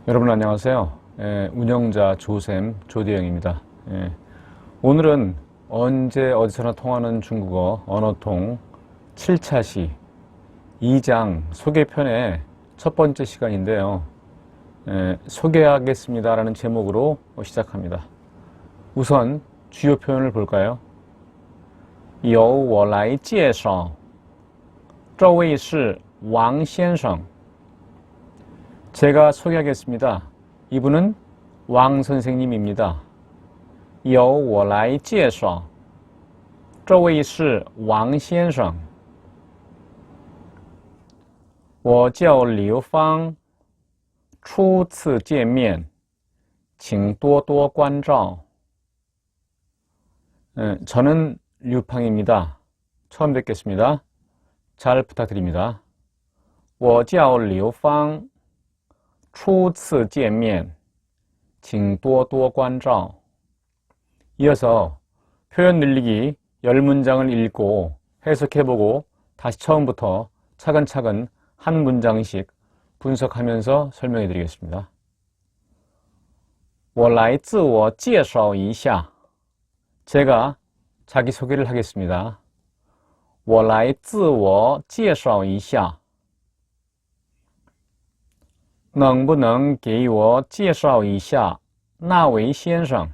여러분 안녕하세요. 운영자 조쌤 조대영입니다. 오늘은 언제 어디서나 통하는 중국어 언어통 7차 시 2장 소개편의 첫 번째 시간인데요. 소개하겠습니다 라는 제목으로 시작합니다. 우선 주요 표현을 볼까요? 由我来介绍这位是王先生 제가 소개하겠습니다. 이분은 왕 선생님입니다. 由我来介绍这位是王先生我叫刘芳初次见面请多多关照 저는 류팡입니다. 처음 뵙겠습니다. 잘 부탁드립니다. 我叫刘芳初次见面请多多关照 이어서 표현 늘리기 10문장을 읽고 해석해보고 다시 처음부터 차근차근 한 문장씩 분석하면서 설명해 드리겠습니다. 我来自我介绍一下 제가 자기소개를 하겠습니다. 我来自我介绍一下能不能给我介绍一下那位先生?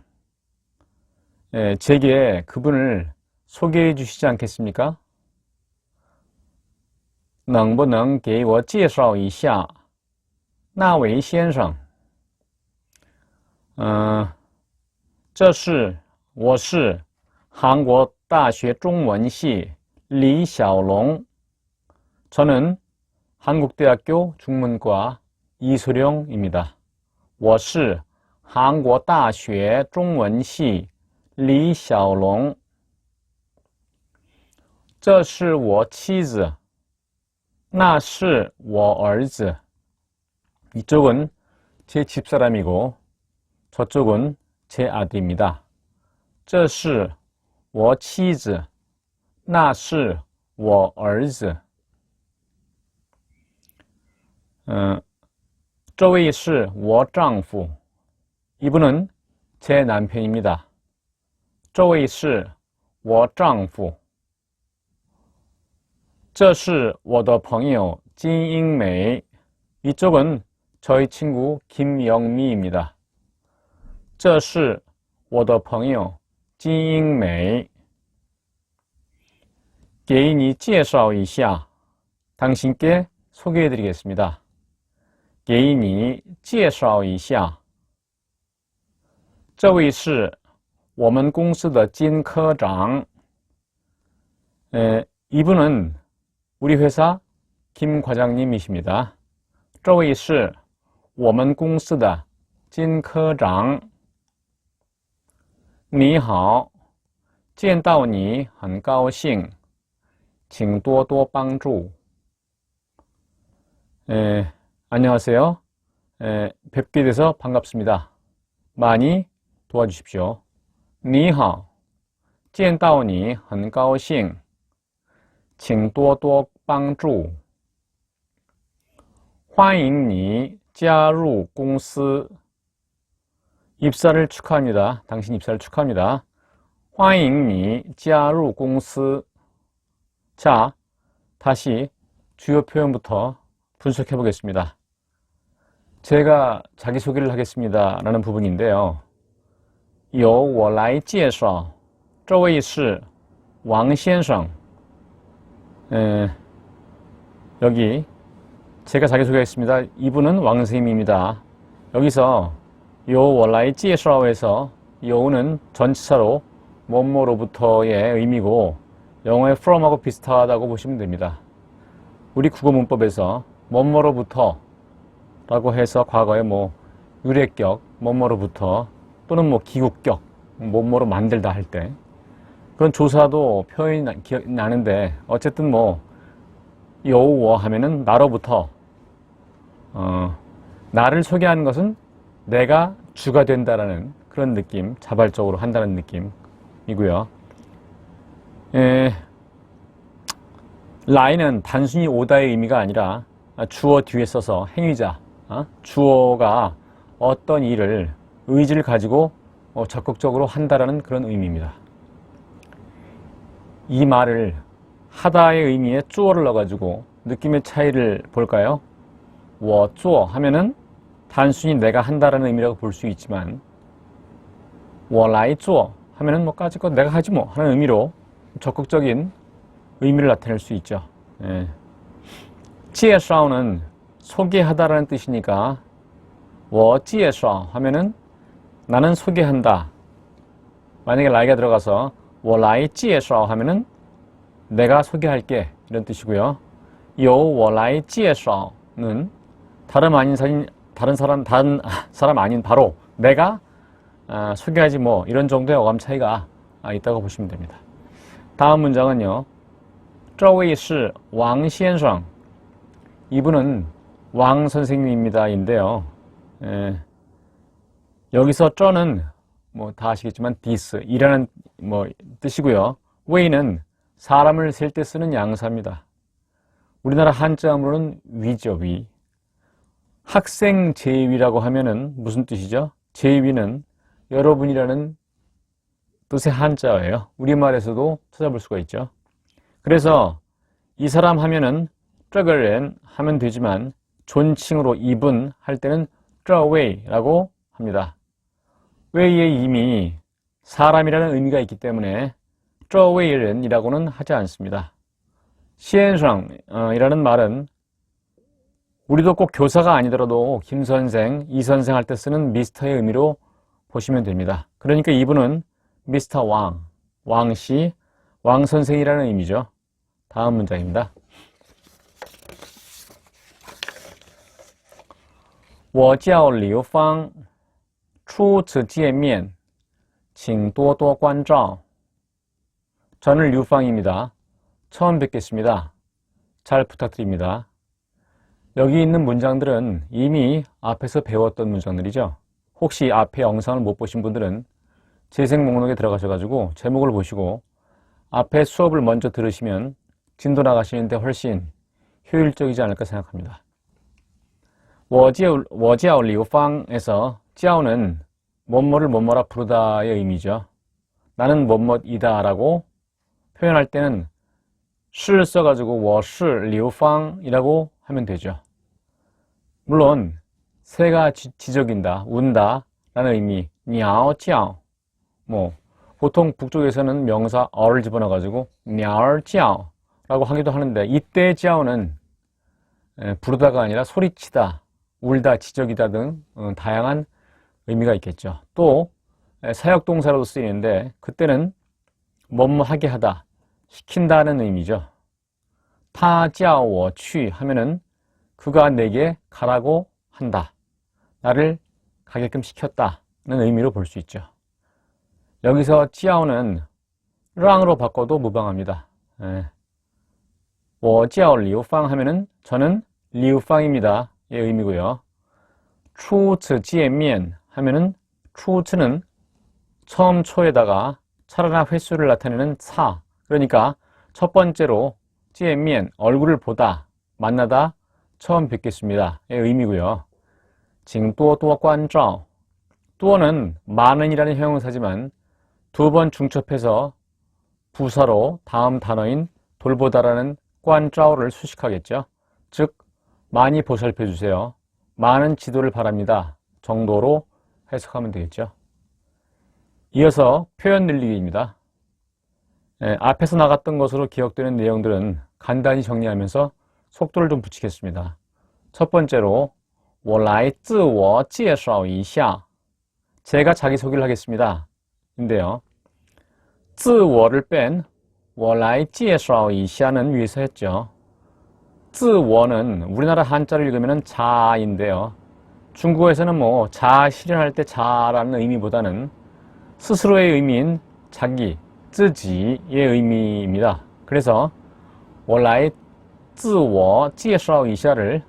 제게 그분을 소개해 주시지 않겠습니까? 能不能给我介绍一下那位先生? 我是韩国大学中文系李小龙 저는 한국대학교 중문과 이소룡입니다. 我是韩国大学中文系李小龙这是我妻子那是我儿子 이쪽은 제 집사람이고 저쪽은 제 아들입니다. 这是我妻子那是我儿子这位是我丈夫 이분은 제 남편입니다. 这位是我丈夫这是我的朋友金英美 이쪽은 저희 친구 김영미입니다. 这是我的朋友金英美给你介绍一下 당신께 소개해 드리겠습니다. 给你介绍一下这位是我们公司的金科长 이분은 우리 회사 김 과장님이십니다. 这位是我们公司的金科长你好见到你很高兴请多多帮助 안녕하세요. 뵙게 돼서 반갑습니다. 많이 도와주십시오. 你好见到你很高兴请多多帮助欢迎你加入公司 입사를 축하합니다. 당신 입사를 축하합니다. 欢迎你加入公司 자, 다시 주요 표현부터 분석해 보겠습니다. 제가 자기소개를 하겠습니다 라는 부분인데요. 由我来介绍这位是王先生 여기 제가 자기소개하겠습니다. 이분은 왕 선생님입니다. 여기서 由我来介绍에서 由는 전치사로 뭐뭐로부터의 의미고 영어의 from하고 비슷하다고 보시면 됩니다. 우리 국어 문법에서 뭐뭐로부터 라고 해서 과거에 유래격 뭐뭐로부터 또는 기구격 뭐뭐로 만들다 할 때 그런 조사도 표현이 나는데 어쨌든 由我 하면은 나로부터 나를 소개하는 것은 내가 주가 된다라는 그런 느낌, 자발적으로 한다는 느낌이고요. 라인은 단순히 오다의 의미가 아니라 주어 뒤에 써서 행위자, 주어가 어떤 일을 의지를 가지고 적극적으로 한다라는 그런 의미입니다. 이 말을 하다의 의미에 쭈어를 넣어가지고 느낌의 차이를 볼까요? 我做 하면은 단순히 내가 한다라는 의미라고 볼 수 있지만 我来做 하면은 뭐 까짓것 내가 하지 뭐 하는 의미로 적극적인 의미를 나타낼 수 있죠. 예. 介绍는 소개하다라는 뜻이니까 我介绍 하면은 나는 소개한다. 만약에 라이가 들어가서 我来介绍 하면은 내가 소개할게 이런 뜻이고요. 由我来介绍는 다른 사람 아닌 바로 내가 소개하지 뭐 이런 정도의 어감 차이가 있다고 보시면 됩니다. 다음 문장은요. 这位是王先生 이분은 왕 선생님입니다 인데요. 여기서 这는 뭐 다 아시겠지만 this 이라는 뭐 뜻이고요. 웨이는 사람을 셀 때 쓰는 양사입니다. 우리나라 한자음으로는 위죠, 위. 학생 제위라고 하면은 무슨 뜻이죠? 제위는 여러분이라는 뜻의 한자예요. 우리말에서도 찾아볼 수가 있죠. 그래서 이 사람 하면은 这个人 하면 되지만 존칭으로 이분 할 때는 这位라고 합니다. 웨이에 이미 사람이라는 의미가 있기 때문에 这位人이라고는 하지 않습니다. 先生이라는 말은 우리도 꼭 교사가 아니더라도 김 선생, 이 선생 할 때 쓰는 미스터의 의미로 보시면 됩니다. 그러니까 이분은 미스터 왕, 왕씨, 왕 선생이라는 의미죠. 다음 문장입니다. 我叫刘芳初次见面请多多关照 저는 류팡입니다. 처음 뵙겠습니다. 잘 부탁드립니다. 여기 있는 문장들은 이미 앞에서 배웠던 문장들이죠. 혹시 앞에 영상을 못 보신 분들은 재생 목록에 들어가셔가지고 제목을 보시고 앞에 수업을 먼저 들으시면 진도 나가시는데 훨씬 효율적이지 않을까 생각합니다. 我叫 류팡에서 叫는 뭐뭐를 뭐뭐라 부르다의 의미죠. 나는 뭐뭐이다 라고 표현할 때는 是 써가지고 我是 류팡이라고 하면 되죠. 물론 새가 지저긴다, 운다 라는 의미 鸟叫뭐 보통 북쪽에서는 명사 어를 집어넣어가지고 鸟叫라고 하기도 하는데 이때 叫는 부르다가 아니라 소리치다, 울다, 지저귀다 등 다양한 의미가 있겠죠. 또 사역동사로도 쓰이는데 그때는 뭐뭐 하게 하다, 시킨다는 의미죠. 他叫我去 하면은 그가 내게 가라고 한다. 나를 가게끔 시켰다는 의미로 볼 수 있죠. 여기서 叫는 让으로 바꿔도 무방합니다. 我叫 류팡 하면은 저는 류팡입니다. 의 의미고요. 初次见面 하면은 初次는 처음 초에다가 차라나 횟수를 나타내는 차. 그러니까 첫 번째로 见面 얼굴을 보다, 만나다, 처음 뵙겠습니다. 의 의미고요. 请多多关照 多는 많은이라는 형용사지만 두 번 중첩해서 부사로 다음 단어인 돌보다라는 关照를 수식하겠죠. 즉 많이 보살펴 주세요. 많은 지도를 바랍니다. 정도로 해석하면 되겠죠. 이어서 표현 늘리기입니다. 앞에서 나갔던 것으로 기억되는 내용들은 간단히 정리하면서 속도를 좀 붙이겠습니다. 첫 번째로 我来自我介绍一下 제가 자기소개를 하겠습니다. 인데요. 自我를 뺀 我来介绍一下는 위에서 했죠. 自我는 우리나라 한자를 읽으면 자인데요. 중국어에서는 뭐 자 실현할 때 자라는 의미보다는 스스로의 의미인 자기, 自己의 의미입니다. 그래서 我来自我介绍一下를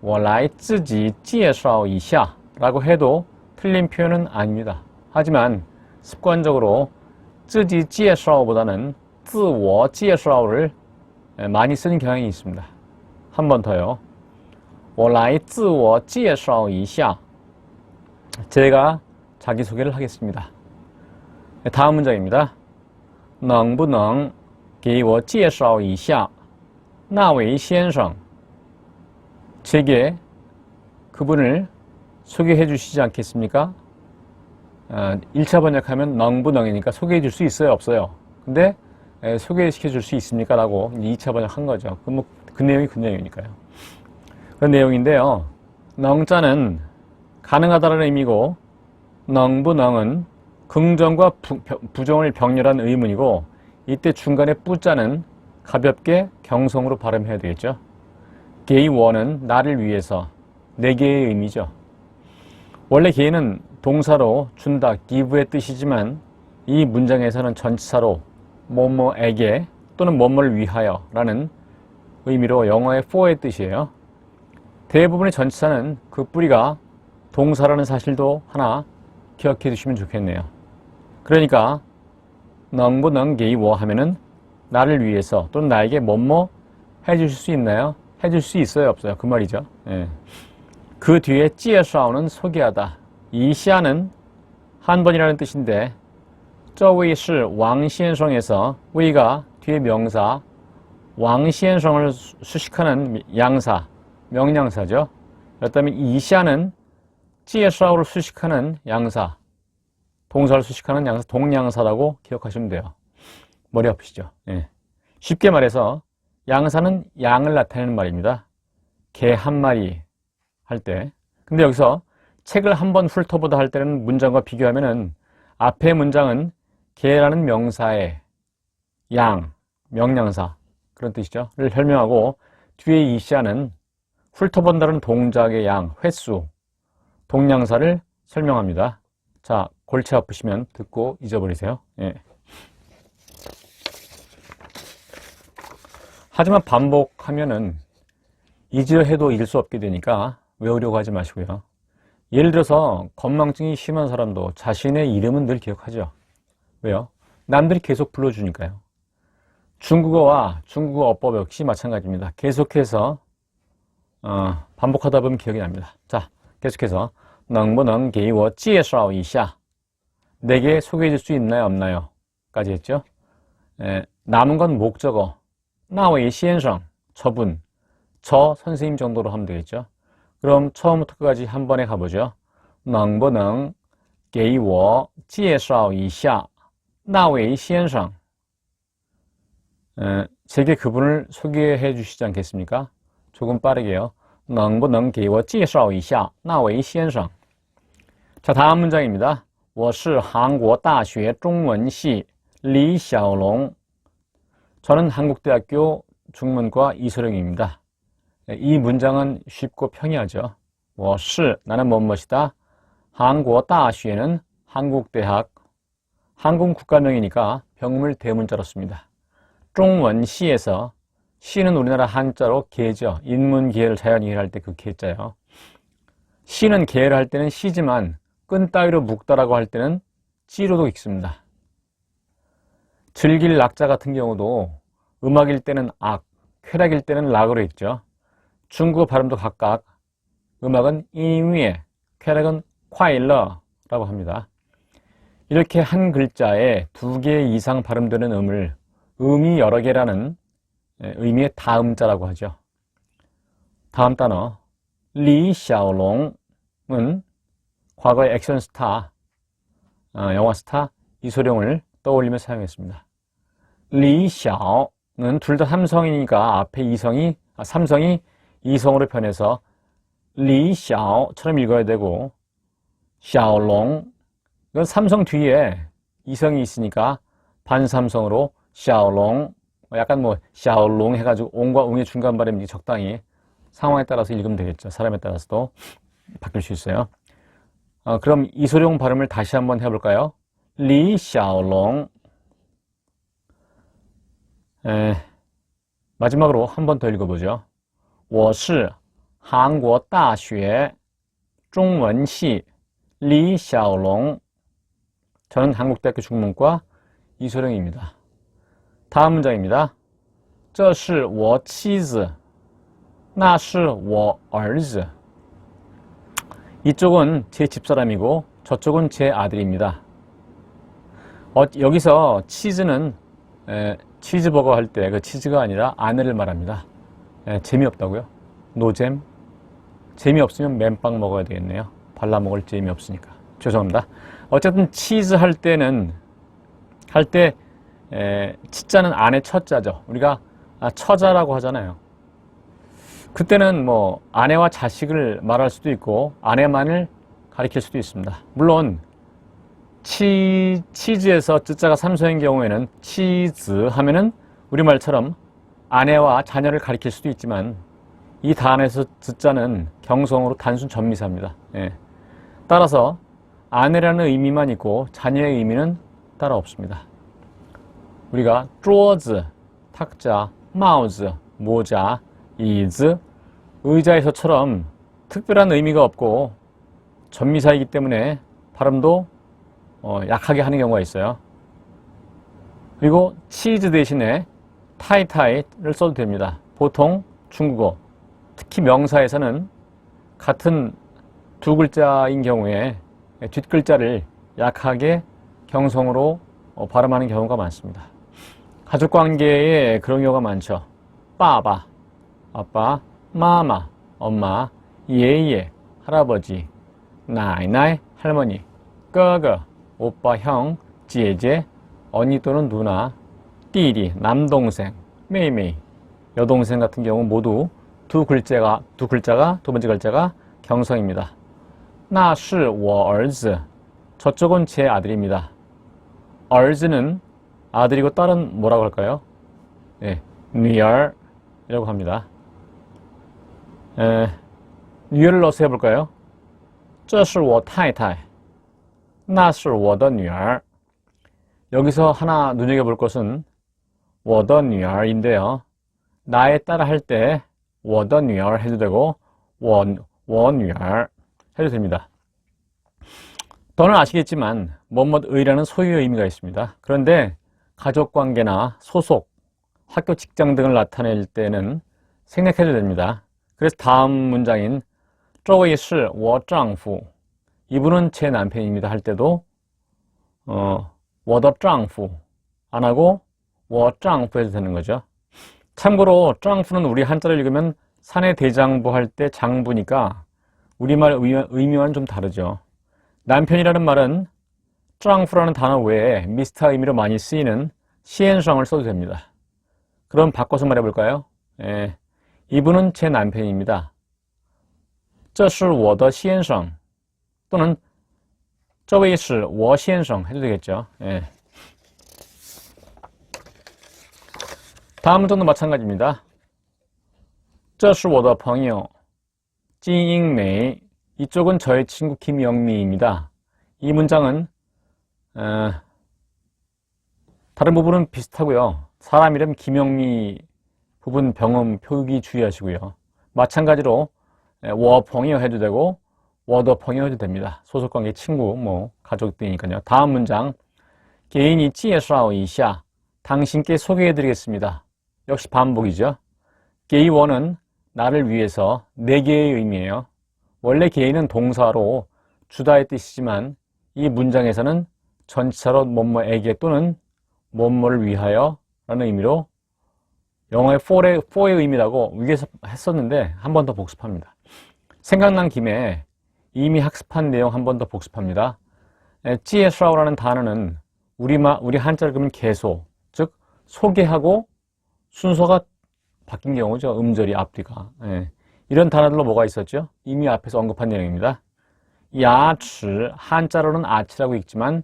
我来自己介绍一下 라고 해도 틀린 표현은 아닙니다. 하지만 습관적으로 自己介绍보다는 自我介绍를 많이 쓰는 경향이 있습니다. 한 번 더요. 我来自我介绍一下 제가 자기소개를 하겠습니다. 다음 문장입니다. 能不能给我介绍一下那位先生? 제게 그분을 소개해 주시지 않겠습니까? 1차 번역하면 能不能이니까 소개해 줄 수 있어요, 없어요? 근데 소개시켜 줄 수 있습니까? 라고 2차 번역한 거죠. 그 내용이 그 내용이니까요. 그런 내용인데요. 能자는 가능하다는 의미고 能不能은 긍정과 부정을 병렬한 의문이고 이때 중간에 뿌자는 가볍게 경성으로 발음해야 되겠죠. 게이워는 나를 위해서, 내게의 의미죠. 원래 게이는 동사로 준다, give의 뜻이지만 이 문장에서는 전치사로 뭐뭐에게 또는 뭐뭐를 위하여 라는 의미로 영어의 for의 뜻이에요. 대부분의 전치사는 그 뿌리가 동사라는 사실도 하나 기억해 두시면 좋겠네요. 그러니까 能不能给我 하면은 나를 위해서 또는 나에게 뭐뭐 해주실 수 있나요? 해줄 수 있어요, 없어요? 그 말이죠. 예. 그 뒤에 介绍는 소개하다, 一下는 한 번이라는 뜻인데 这位是王先生에서 位가 뒤에 명사, 王先生을 수식하는 양사, 명량사죠. 그렇다면 一下는 介绍를 수식하는 양사, 동사를 수식하는 양사, 동양사라고 기억하시면 돼요. 머리 아프시죠? 예. 쉽게 말해서 양사는 양을 나타내는 말입니다. 개 한 마리 할 때. 근데 여기서 책을 한번 훑어보다 할 때는 문장과 비교하면은 앞의 문장은 개라는 명사의 양, 명량사 그런 뜻이죠. 를 설명하고 뒤에 이시아는 훑어본다는 동작의 양, 횟수, 동량사를 설명합니다. 자, 골치 아프시면 듣고 잊어버리세요. 예. 하지만 반복하면은 잊으려 해도 잊을 수 없게 되니까 외우려고 하지 마시고요. 예를 들어서 건망증이 심한 사람도 자신의 이름은 늘 기억하죠. 왜요? 남들이 계속 불러주니까요. 중국어와 중국어 어법 역시 마찬가지입니다. 계속해서 반복하다 보면 기억이 납니다. 자, 계속해서 能不能给我介绍一下? 내게 소개해 줄 수 있나요, 없나요? 까지 했죠. 남은 건 목적어 那位先生, 저분, 저 선생님 정도로 하면 되겠죠. 그럼 처음부터 끝까지 한 번에 가보죠. 能不能给我介绍一下那位先生? 제게 그분을 소개해 주시지 않겠습니까? 조금 빠르게요. 能不能给我介绍一下那位先生? 자, 다음 문장입니다. 我是韩国大学中文系李小龙. 저는 한국대학교 중문과 이소룡입니다. 이 문장은 쉽고 평이하죠. 我是 나는 뭐뭐이다. 韩国大学는 한국대학, 한국 국가명이니까 병음을 대문자로 씁니다. 中文系에서 시는 우리나라 한자로 계죠. 인문계열, 자연계열 할 때 그 계자요. 시는 계열 할 때는 시지만 끈 따위로 묶다라고 할 때는 찌로도 읽습니다. 즐길 낙자 같은 경우도 음악일 때는 악, 쾌락일 때는 락으로 읽죠. 중국어 발음도 각각 음악은 인위에, 쾌락은 콰일러라고 합니다. 이렇게 한 글자에 2개 이상 발음되는 음을 음이 여러 개라는 의미의 다음자라고 하죠. 다음 단어 리샤오롱은 과거의 액션 스타, 영화 스타 이소룡을 떠올리며 사용했습니다. 리샤오는 둘 다 삼성이니까 앞에 삼성이 이성으로 변해서 리샤오처럼 읽어야 되고, 샤오롱 이건 삼성 뒤에 이성이 있으니까 반삼성으로 샤오롱, 약간 샤오롱 해가지고 옹과 웅의 중간 발음이 적당히 상황에 따라서 읽으면 되겠죠. 사람에 따라서도 바뀔 수 있어요. 그럼 이소룡 발음을 다시 한번 해볼까요? 리샤오롱. 마지막으로 한 번 더 읽어보죠. 我是韩国大学中文系李小龙. 저는 한국대학교 중문과 이소룡입니다. 다음 문장입니다. 这是我妻子那是我儿子. 이쪽은 제 집사람이고 저쪽은 제 아들입니다. 여기서 치즈는 치즈버거 할 때 그 치즈가 아니라 아내를 말합니다. 재미없다고요? 노잼? 재미없으면 맨빵 먹어야 되겠네요. 발라 먹을 재미없으니까. 죄송합니다. 어쨌든 치즈 할 때는 치자는 아내 첫자죠. 우리가 처자라고 하잖아요. 그때는 뭐 아내와 자식을 말할 수도 있고 아내만을 가리킬 수도 있습니다. 물론 치즈에서 쯔자가 삼소인 경우에는 치즈 하면은 우리말처럼 아내와 자녀를 가리킬 수도 있지만 이 단어에서 쯔자는 경성으로 단순 전미사입니다. 따라서 아내라는 의미만 있고 자녀의 의미는 따로 없습니다. 우리가 桌子, 탁자, 帽子, 모자, 椅子, 의자에서처럼 특별한 의미가 없고 전미사이기 때문에 발음도 약하게 하는 경우가 있어요. 그리고 치즈 대신에 타이타이를 써도 됩니다. 보통 중국어, 특히 명사에서는 같은 두 글자인 경우에 뒷글자를 약하게 경성으로 발음하는 경우가 많습니다. 가족관계에 그런 경우가 많죠. 빠바, 아빠, 마마, 엄마, 예예, 할아버지, 나이나이, 할머니, 꺼거, 오빠, 형, 지제, 언니 또는 누나, 띠리, 남동생, 메이메이, 여동생 같은 경우 모두 두 번째 글자가 경성입니다. 那是我儿子, 저쪽은 제 아들입니다.兒子는 아들이고 딸은 뭐라고 할까요? 女儿이라고 합니다. 女儿넣어서 해볼까요? 这是我太太那是我的女儿 여기서 하나 눈여겨볼 것은 我的女儿인데요. 나의 딸 할 때 我的女儿해도 되고 我女儿해도 됩니다. 더는 아시겠지만 뭐뭐의라는 소유의 의미가 있습니다. 그런데 가족관계나 소속, 학교, 직장 등을 나타낼 때는 생략해도 됩니다. 그래서 다음 문장인 这位是我丈夫 이분은 제 남편입니다 할 때도 我的丈夫 안 하고 我丈夫해도 되는 거죠. 참고로 丈夫는 우리 한자를 읽으면 사내 대장부 할 때 장부니까 우리말 의미와는 좀 다르죠. 남편이라는 말은 丈夫라는 단어 외에 미스터 의미로 많이 쓰이는 先生을 써도 됩니다. 그럼 바꿔서 말해볼까요? 이분은 제 남편입니다. 这是我的先生 또는 这位是我先生 해도 되겠죠. 다음 문장도 마찬가지입니다. 这是我的朋友 金英美 이쪽은 저의 친구 김영미입니다. 이 문장은 다른 부분은 비슷하고요. 사람 이름 김영미 부분 병음 표기 주의하시고요. 마찬가지로 我朋友해도 되고 我的朋友해도 됩니다. 소속관계 친구, 가족 등이니까요. 다음 문장 给你介绍一下 당신께 소개해드리겠습니다. 역시 반복이죠. 给我는 나를 위해서 내게의 의미예요. 원래 개인은 동사로 주다의 뜻이지만 이 문장에서는 전치사로 뭐뭐에게 또는 뭐뭐를 위하여 라는 의미로 영어의 for의 의미라고 위에서 했었는데 한 번 더 복습합니다. 생각난 김에 이미 학습한 내용 한 번 더 복습합니다. 介绍라는 단어는 우리 한자를 그러면 개소, 즉 소개하고 순서가 바뀐 경우죠. 음절이 앞뒤가. 이런 단어들로 뭐가 있었죠? 이미 앞에서 언급한 내용입니다. 야치, 한자로는 아치라고 읽지만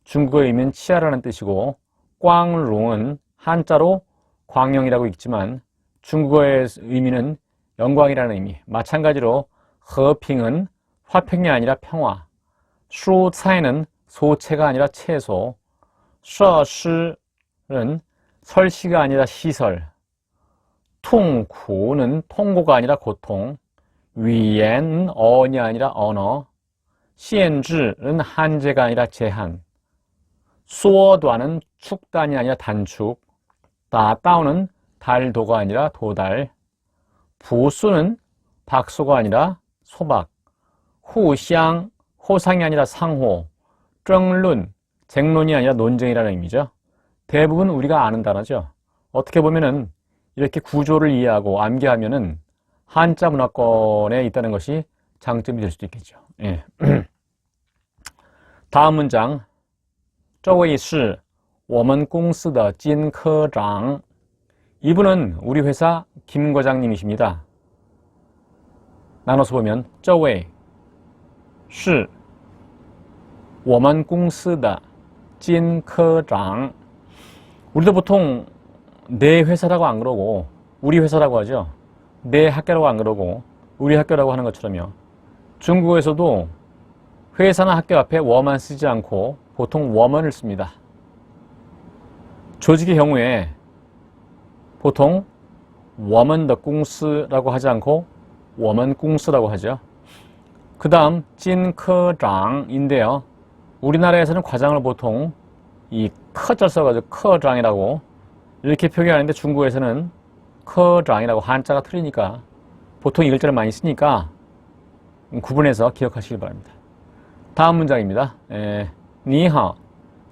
중국어의 의미는 치아라는 뜻이고 꽝롱은 한자로 광영이라고 읽지만 중국어의 의미는 영광이라는 의미. 마찬가지로 허핑은 화평이 아니라 평화, 슈차이는 소채가 아니라 채소, 셔시는 설시가 아니라 시설, 통쿠는 통고가 아니라 고통, 위엔은 어원이 아니라 언어, 시엔즈는 한제가 아니라 제한, 수어단은 축단이 아니라 단축, 다다오는 달도가 아니라 도달, 부수는 박소가 아니라 소박, 후상, 호상이 아니라 상호,争论, 쟁론이 아니라 논쟁이라는 의미죠. 대부분 우리가 아는 단어죠. 어떻게 보면은 이렇게 구조를 이해하고 암기하면은 한자 문화권에 있다는 것이 장점이 될 수도 있겠죠. 예. 다음 문장. 这位是我们公司的金科长. 이분은 우리 회사 김 과장님이십니다. 나눠서 보면 这位是我们公司的金科长. 우리도 보통 내 회사라고 안 그러고 우리 회사라고 하죠. 내 학교라고 안 그러고 우리 학교라고 하는 것처럼요. 중국에서도 회사나 학교 앞에 워만 쓰지 않고 보통 워먼을 씁니다. 조직의 경우에 보통 워먼 더 공스라고 하지 않고 워먼 공스라고 하죠. 그 다음 찐커장인데요. 우리나라에서는 과장을 보통 이 커절 써가지고 커장이라고 이렇게 표기하는데 중국에서는 커장이라고 한자가 틀리니까 보통 이 글자를 많이 쓰니까 구분해서 기억하시길 바랍니다. 다음 문장입니다. 你好,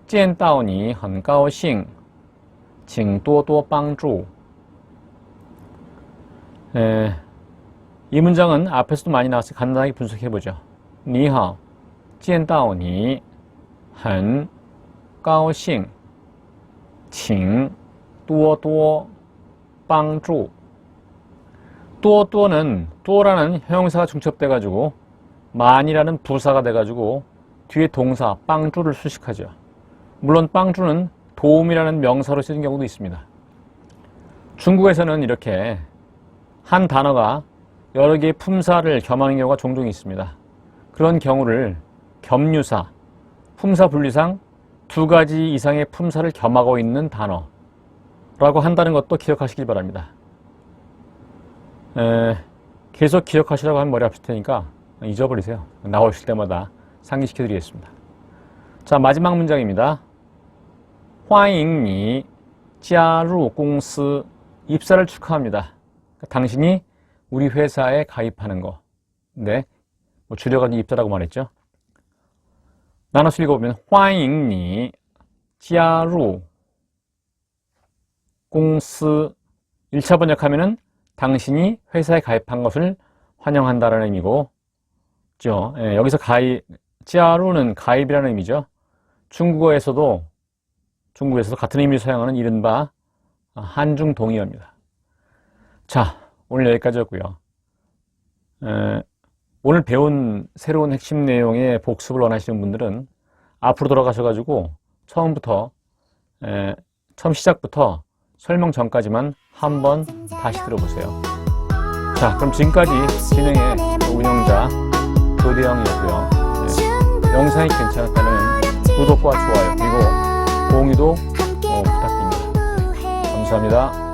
见到你很高兴,请多多帮助. 이 문장은 앞에서도 많이 나왔으니 간단하게 분석해보죠. 你好,见到你很高兴,请多多帮助. 또는 또라는 형용사가 중첩돼가지고 만이라는 부사가 돼가지고 뒤에 동사 빵주를 수식하죠. 물론 빵주는 도움이라는 명사로 쓰는 경우도 있습니다. 중국에서는 이렇게 한 단어가 여러 개의 품사를 겸하는 경우가 종종 있습니다. 그런 경우를 겸유사, 품사 분리상 두 가지 이상의 품사를 겸하고 있는 단어라고 한다는 것도 기억하시길 바랍니다. 계속 기억하시라고 하면 머리 아플 테니까 잊어버리세요. 나오실 때마다 상기시켜 드리겠습니다. 자, 마지막 문장입니다. 欢迎你加入公司. 입사를 축하합니다. 당신이 우리 회사에 가입하는 거. 네, 뭐 줄여가지고 입사라고 말했죠. 나눠서 읽어보면 欢迎你加入公司. 1차 번역하면은 당신이 회사에 가입한 것을 환영한다라는 의미고, 여기서 자루는 가입이라는 의미죠. 중국에서도 같은 의미를 사용하는 이른바 한중 동의어입니다. 자, 오늘 여기까지였고요. 오늘 배운 새로운 핵심 내용의 복습을 원하시는 분들은 앞으로 돌아가셔가지고 처음 시작부터 설명 전까지만 한번 다시 들어보세요. 자, 그럼 지금까지 진행의 운영자 조대영이었고요. 영상이 괜찮았다면 구독과 좋아요 그리고 공유도 부탁드립니다. 감사합니다.